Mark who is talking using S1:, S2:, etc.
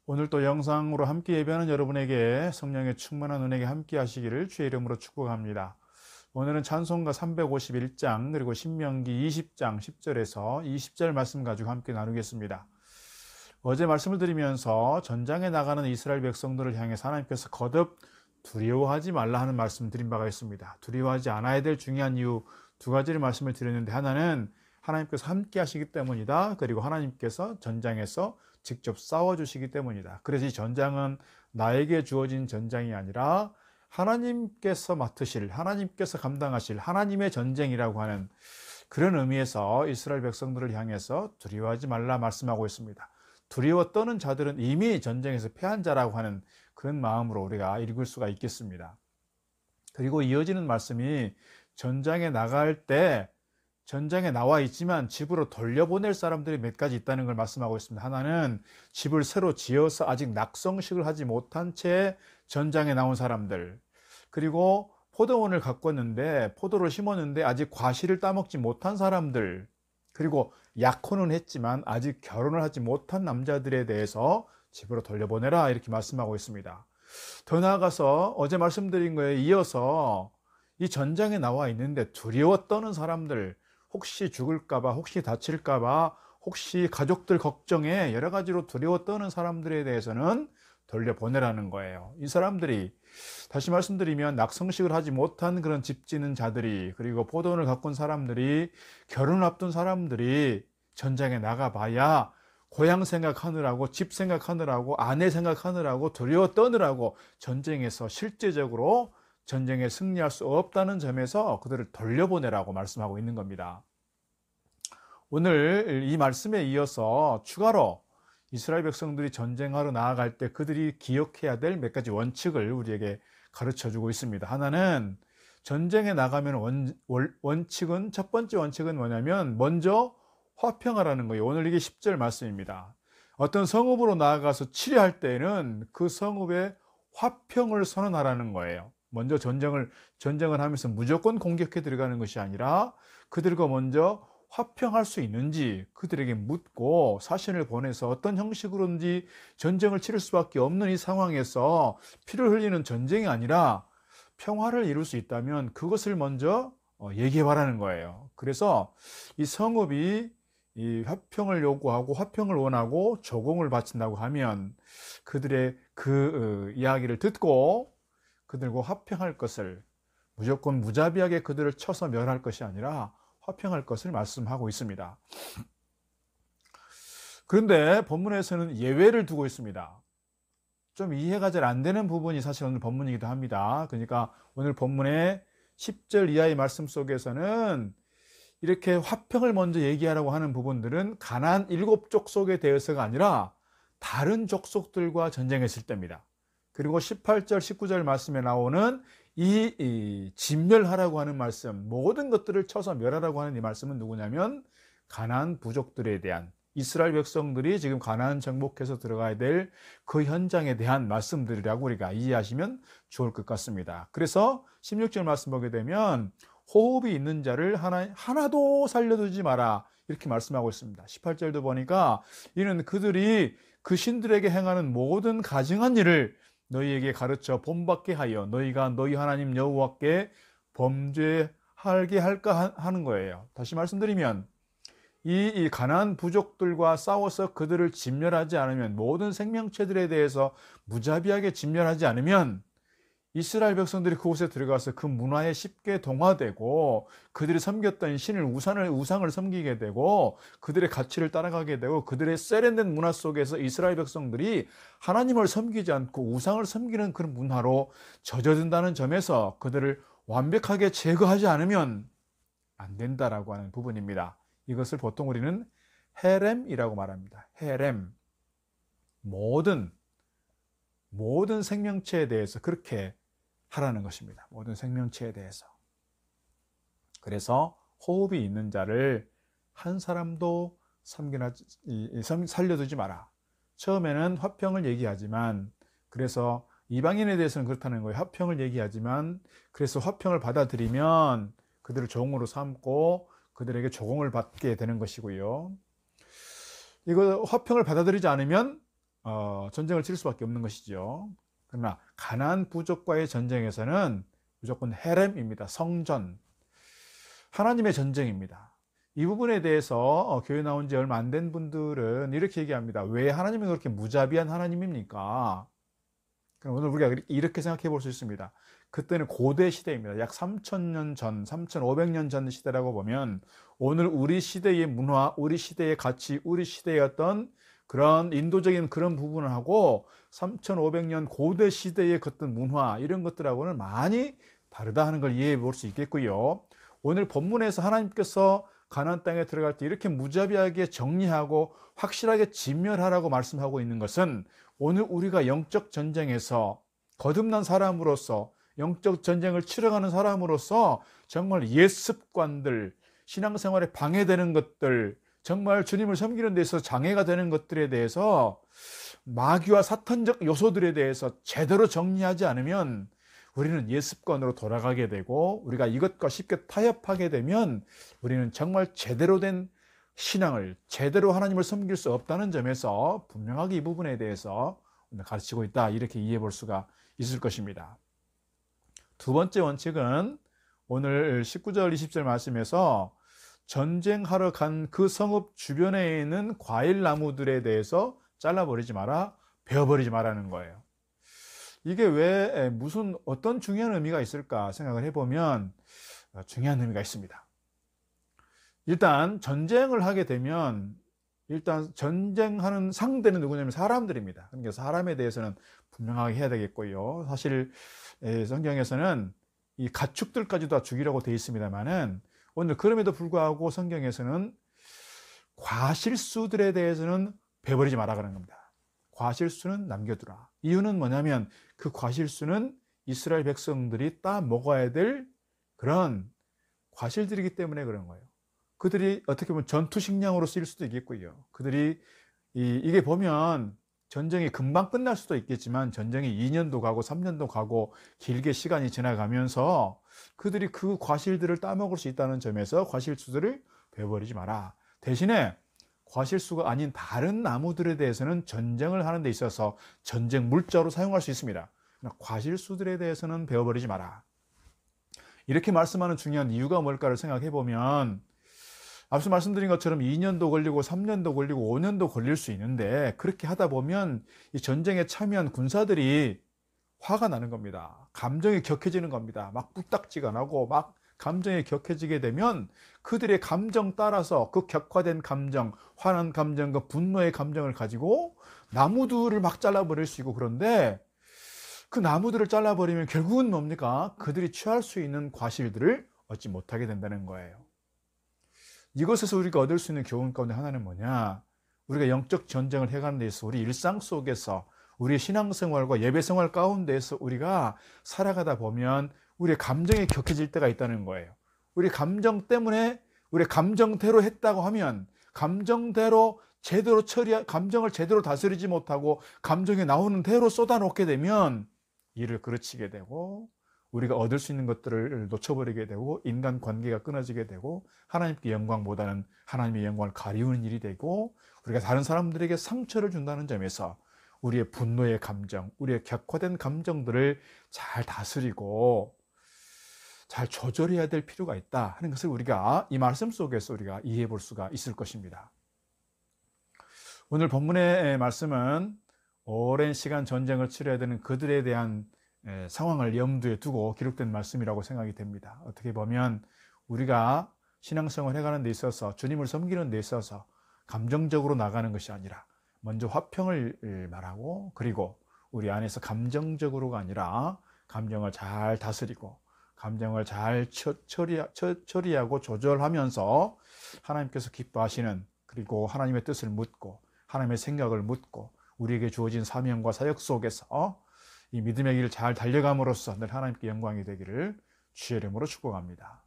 S1: 오늘 또 영상으로 함께 예배하는 여러분에게 성령의 충만한 은혜가 함께 하시기를 주의 이름으로 축복합니다. 오늘은 찬송가 351장 그리고 신명기 20장 10절에서 20절 말씀 가지고 함께 나누겠습니다. 어제 말씀을 드리면서 전장에 나가는 이스라엘 백성들을 향해서 하나님께서 거듭 두려워하지 말라 하는 말씀 드린 바가 있습니다. 두려워하지 않아야 될 중요한 이유 두 가지를 말씀을 드렸는데, 하나는 하나님께서 함께 하시기 때문이다. 그리고 하나님께서 전장에서 직접 싸워주시기 때문이다. 그래서 이 전장은 나에게 주어진 전장이 아니라 하나님께서 맡으실, 하나님께서 감당하실 하나님의 전쟁이라고 하는 그런 의미에서 이스라엘 백성들을 향해서 두려워하지 말라 말씀하고 있습니다. 두려워 떠는 자들은 이미 전쟁에서 패한 자라고 하는 그런 마음으로 우리가 읽을 수가 있겠습니다. 그리고 이어지는 말씀이 전장에 나갈 때 전장에 나와 있지만 집으로 돌려보낼 사람들이 몇 가지 있다는 걸 말씀하고 있습니다. 하나는 집을 새로 지어서 아직 낙성식을 하지 못한 채 전장에 나온 사람들, 그리고 포도원을 가꿨는데 포도를 심었는데 아직 과실을 따먹지 못한 사람들, 그리고 약혼은 했지만 아직 결혼을 하지 못한 남자들에 대해서 집으로 돌려보내라, 이렇게 말씀하고 있습니다. 더 나아가서 어제 말씀드린 거에 이어서 이 전장에 나와 있는데 두려워 떠는 사람들, 혹시 죽을까봐, 혹시 다칠까봐, 혹시 가족들 걱정에 여러 가지로 두려워 떠는 사람들에 대해서는 돌려보내라는 거예요. 이 사람들이, 다시 말씀드리면 낙성식을 하지 못한 그런 집 지는 자들이, 그리고 포도원을 가꾼 사람들이, 결혼을 앞둔 사람들이 전장에 나가봐야 고향 생각하느라고, 집 생각하느라고, 아내 생각하느라고, 두려워 떠느라고 전쟁에서 실제적으로 전쟁에 승리할 수 없다는 점에서 그들을 돌려보내라고 말씀하고 있는 겁니다. 오늘 이 말씀에 이어서 추가로 이스라엘 백성들이 전쟁하러 나아갈 때 그들이 기억해야 될 몇 가지 원칙을 우리에게 가르쳐 주고 있습니다. 하나는, 전쟁에 나가면 원칙은, 첫 번째 원칙은 뭐냐면 먼저 화평하라는 거예요. 오늘 이게 10절 말씀입니다. 어떤 성읍으로 나아가서 치료할 때에는 그 성읍에 화평을 선언하라는 거예요. 먼저 전쟁을 하면서 무조건 공격해 들어가는 것이 아니라 그들과 먼저 화평할 수 있는지 그들에게 묻고 사신을 보내서 어떤 형식으로든지 전쟁을 치를 수밖에 없는 이 상황에서 피를 흘리는 전쟁이 아니라 평화를 이룰 수 있다면 그것을 먼저 얘기해 봐라는 거예요. 그래서 이 성읍이 이 화평을 요구하고 화평을 원하고 조공을 바친다고 하면 그들의 그 이야기를 듣고 그들과 화평할 것을, 무조건 무자비하게 그들을 쳐서 멸할 것이 아니라 화평할 것을 말씀하고 있습니다. 그런데 본문에서는 예외를 두고 있습니다. 좀 이해가 잘 안 되는 부분이 사실 오늘 본문이기도 합니다. 그러니까 오늘 본문의 10절 이하의 말씀 속에서는 이렇게 화평을 먼저 얘기하라고 하는 부분들은 가나안 7족속에 대해서가 아니라 다른 족속들과 전쟁했을 때입니다. 그리고 18절, 19절 말씀에 나오는 이 진멸하라고 하는 말씀, 모든 것들을 쳐서 멸하라고 하는 이 말씀은 누구냐면 가나안 부족들에 대한, 이스라엘 백성들이 지금 가나안 정복해서 들어가야 될 그 현장에 대한 말씀들이라고 우리가 이해하시면 좋을 것 같습니다. 그래서 16절 말씀 보게 되면 호흡이 있는 자를 하나도 살려두지 마라, 이렇게 말씀하고 있습니다. 18절도 보니까 이는 그들이 그 신들에게 행하는 모든 가증한 일을 너희에게 가르쳐 본받게 하여 너희가 너희 하나님 여호와께 범죄하게 할까 하는 거예요. 다시 말씀드리면 이 가나안 부족들과 싸워서 그들을 진멸하지 않으면, 모든 생명체들에 대해서 무자비하게 진멸하지 않으면 이스라엘 백성들이 그곳에 들어가서 그 문화에 쉽게 동화되고 그들이 섬겼던 신을, 우상을 섬기게 되고 그들의 가치를 따라가게 되고 그들의 세련된 문화 속에서 이스라엘 백성들이 하나님을 섬기지 않고 우상을 섬기는 그런 문화로 젖어든다는 점에서 그들을 완벽하게 제거하지 않으면 안 된다라고 하는 부분입니다. 이것을 보통 우리는 헤렘이라고 말합니다. 헤렘. 모든 생명체에 대해서 그렇게 하라는 것입니다. 모든 생명체에 대해서. 그래서 호흡이 있는 자를 한 사람도 살려두지 마라. 처음에는 화평을 얘기하지만, 그래서 이방인에 대해서는 그렇다는 거예요. 화평을 얘기하지만, 그래서 화평을 받아들이면 그들을 종으로 삼고 그들에게 조공을 받게 되는 것이고요. 이거 화평을 받아들이지 않으면 전쟁을 칠 수밖에 없는 것이죠. 그러나 가나안 부족과의 전쟁에서는 무조건 헤렘입니다. 성전, 하나님의 전쟁입니다. 이 부분에 대해서 교회 나온 지 얼마 안 된 분들은 이렇게 얘기합니다. 왜 하나님이 그렇게 무자비한 하나님입니까? 그럼 오늘 우리가 이렇게 생각해 볼 수 있습니다. 그때는 고대 시대입니다. 약 3,000년 전, 3,500년 전 시대라고 보면 오늘 우리 시대의 문화, 우리 시대의 가치, 우리 시대의 어떤 그런 인도적인 그런 부분하고 3,500년 고대 시대의 어떤 문화 이런 것들하고는 많이 다르다 하는 걸 이해해 볼 수 있겠고요. 오늘 본문에서 하나님께서 가나안 땅에 들어갈 때 이렇게 무자비하게 정리하고 확실하게 진멸하라고 말씀하고 있는 것은 오늘 우리가 영적 전쟁에서 거듭난 사람으로서 영적 전쟁을 치러가는 사람으로서 정말 옛 습관들, 신앙생활에 방해되는 것들, 정말 주님을 섬기는 데 있어서 장애가 되는 것들에 대해서 마귀와 사탄적 요소들에 대해서 제대로 정리하지 않으면 우리는 옛 습관으로 돌아가게 되고 오리가 이것과 쉽게 타협하게 되면 우리는 정말 제대로 된 신앙을 제대로 하나님을 섬길 수 없다는 점에서 분명하게 이 부분에 대해서 가르치고 있다 이렇게 이해해 볼 수가 있을 것입니다. 두 번째 원칙은 오늘 19절 20절 말씀에서 전쟁하러 간 그 성읍 주변에 있는 과일 나무들에 대해서 잘라버리지 마라, 베어버리지 마라는 거예요. 이게 왜 무슨 어떤 중요한 의미가 있을까 생각을 해보면 중요한 의미가 있습니다. 일단 전쟁을 하게 되면 일단 전쟁하는 상대는 누구냐면 사람들입니다. 그러니까 사람에 대해서는 분명하게 해야 되겠고요. 사실 성경에서는 이 가축들까지도 다 죽이라고 되어 있습니다만은 오늘 그럼에도 불구하고 성경에서는 과실수들에 대해서는 베버리지 마라 그러는 겁니다. 과실수는 남겨두라. 이유는 뭐냐면 그 과실수는 이스라엘 백성들이 따 먹어야 될 그런 과실들이기 때문에 그런 거예요. 그들이 어떻게 보면 전투 식량으로 쓰일 수도 있겠고요. 그들이 이게 보면 전쟁이 금방 끝날 수도 있겠지만 전쟁이 2년도 가고 3년도 가고 길게 시간이 지나가면서 그들이 그 과실들을 따먹을 수 있다는 점에서 과실수들을 베어버리지 마라. 대신에 과실수가 아닌 다른 나무들에 대해서는 전쟁을 하는 데 있어서 전쟁 물자로 사용할 수 있습니다. 과실수들에 대해서는 베어버리지 마라. 이렇게 말씀하는 중요한 이유가 뭘까를 생각해 보면 앞서 말씀드린 것처럼 2년도 걸리고 3년도 걸리고 5년도 걸릴 수 있는데 그렇게 하다 보면 이 전쟁에 참여한 군사들이 화가 나는 겁니다. 감정이 격해지는 겁니다. 막 뚝딱지가 나고 막 감정이 격해지게 되면 그들의 감정 따라서 그 격화된 감정, 화난 감정, 그 분노의 감정을 가지고 나무들을 막 잘라버릴 수 있고 그런데 그 나무들을 잘라버리면 결국은 뭡니까? 그들이 취할 수 있는 과실들을 얻지 못하게 된다는 거예요. 이것에서 우리가 얻을 수 있는 교훈 가운데 하나는 뭐냐? 우리가 영적 전쟁을 해가는 데 있어서 우리 일상 속에서 우리의 신앙생활과 예배생활 가운데에서 우리가 살아가다 보면 우리의 감정이 격해질 때가 있다는 거예요. 우리 감정 때문에 우리 감정대로 했다고 하면 감정대로 제대로 감정을 제대로 다스리지 못하고 감정이 나오는 대로 쏟아놓게 되면 일을 그르치게 되고 우리가 얻을 수 있는 것들을 놓쳐버리게 되고 인간 관계가 끊어지게 되고 하나님께 영광보다는 하나님의 영광을 가리우는 일이 되고 우리가 다른 사람들에게 상처를 준다는 점에서 우리의 분노의 감정, 우리의 격화된 감정들을 잘 다스리고 잘 조절해야 될 필요가 있다 하는 것을 우리가 이 말씀 속에서 우리가 이해해 볼 수가 있을 것입니다. 오늘 본문의 말씀은 오랜 시간 전쟁을 치러야 되는 그들에 대한 상황을 염두에 두고 기록된 말씀이라고 생각이 됩니다. 어떻게 보면 우리가 신앙생활을 해가는 데 있어서 주님을 섬기는 데 있어서 감정적으로 나가는 것이 아니라 먼저 화평을 말하고 그리고 우리 안에서 감정적으로가 아니라 감정을 잘 다스리고 감정을 잘 처리하고 조절하면서 하나님께서 기뻐하시는 그리고 하나님의 뜻을 묻고 하나님의 생각을 묻고 우리에게 주어진 사명과 사역 속에서 이 믿음의 길을 잘 달려감으로써 늘 하나님께 영광이 되기를 주의 이름으로 축복합니다.